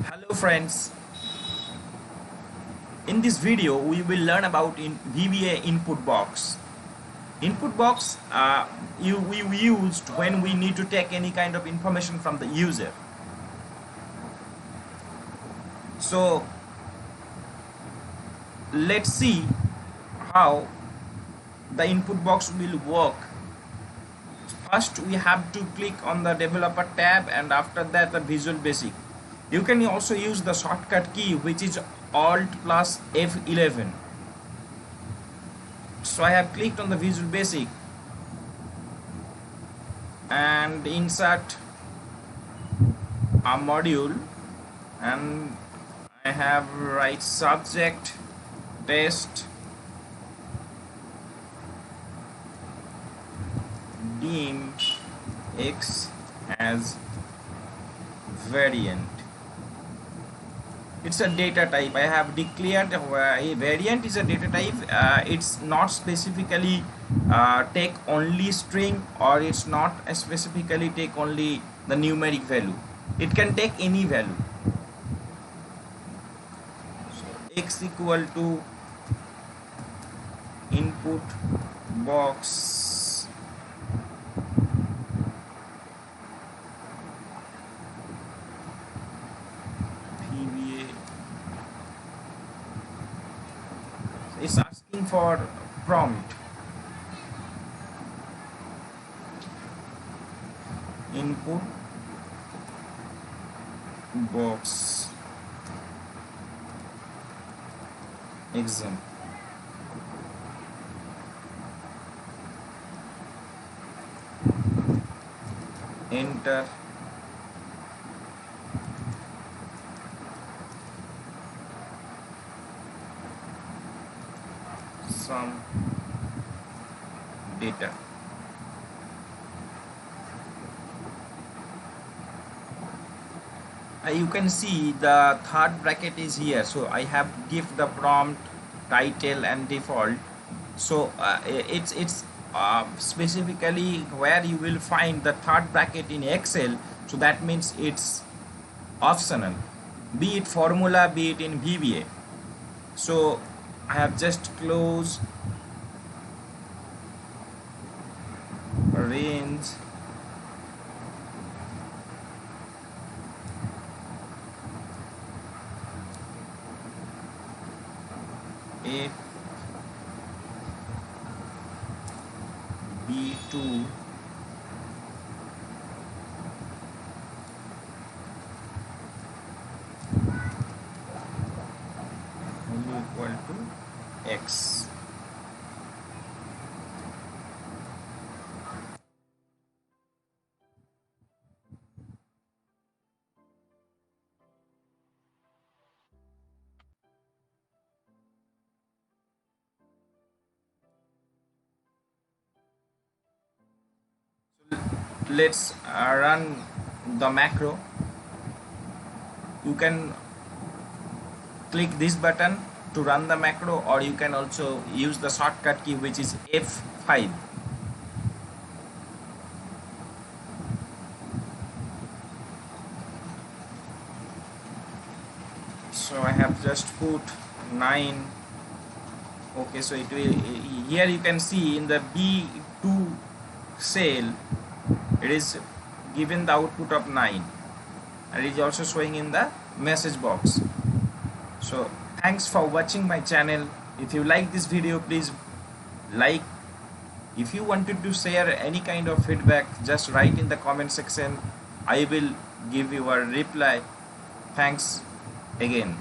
Hello friends, in this video we will learn about in VBA input box. Input box we used when we need to take any kind of information from the user. So let's see how the input box will work. First we have to click on the developer tab and after that the Visual Basic. You can also use the shortcut key which is Alt plus F11. So I have clicked on the Visual Basic and insert a module, and I have write subject test dim x as variant. It's a data type. I have declared a variant is a data type. It's not specifically take only string, or it's not specifically take only the numeric value. It can take any value. So x equal to input box VBA. It's asking for prompt. Input box exam. Enter some data. You can see the third bracket is here, so I have give the prompt, title and default. So it's specifically where you will find the third bracket in Excel, so that means it's optional, be it formula, be it in VBA. So I have just closed range if B2 equal to X. Let's run the macro. You can click this button to run the macro, or you can also use the shortcut key which is F5. So I have just put 9. Okay, so it will, here you can see in the B2 cell it is given the output of 9, and it is also showing in the message box. So thanks for watching my channel. If you like this video, please like. If you wanted to share any kind of feedback, just write in the comment section. I will give you a reply. Thanks again.